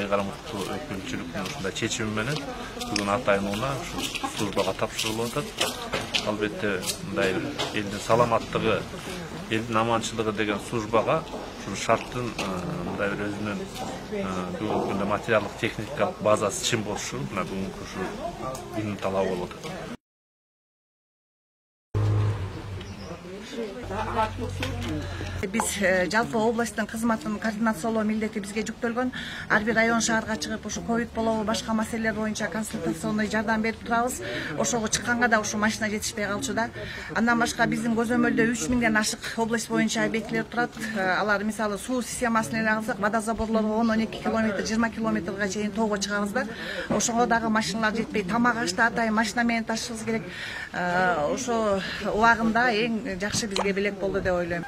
Карамыктуу өкүлчүлүктүн ушундай чечими менен бүгүн ат айнуuna ушу службага тапшырылып атат. Албетте мындай элдин саламаттыгы, элдин аманчылыгы деген службага ушул шарттын мындай бир өзүнүн бүгүнкү күндө материалдык техникалык базасы чын болушу мына бүгүнкү ушу күндүн талабы болуп атат. Biz жалпы областтын кызматын координациялоо милдети бизге жүктөлгөн. Ар бир район шаарга чыгып, ушу ковид болобу, башка маселелер боюнча консультационный жардам берип турабыз. Ошого чыкканга да ушу машина жетишпей калчуда. Андан башка биздин көзөмөлдө 3000ден ашык область боюнча объектилер турат. Алар мисалы суу системасын эле алсак, водозаборлорго 10-12 километр, 20 километрге чейин тоого чыгабыз да. Ошого дагы машиналар жетпей, тамак ашты атайын машина менен ташышыбыз керек. Ошо убагында эң жакшы бизге белек болду деп ойлойм.